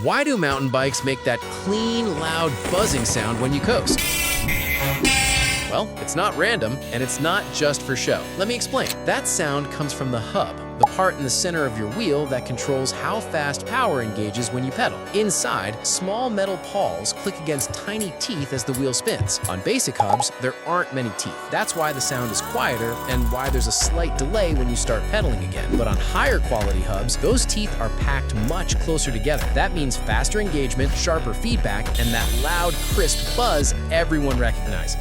Why do mountain bikes make that clean, loud buzzing sound when you coast? Well, it's not random, and it's not just for show. Let me explain. That sound comes from the hub, the part in the center of your wheel that controls how fast power engages when you pedal. Inside, small metal pawls click against tiny teeth as the wheel spins. On basic hubs, there aren't many teeth. That's why the sound is quieter and why there's a slight delay when you start pedaling again. But on higher quality hubs, those teeth are packed much closer together. That means faster engagement, sharper feedback, and that loud, crisp buzz everyone recognizes.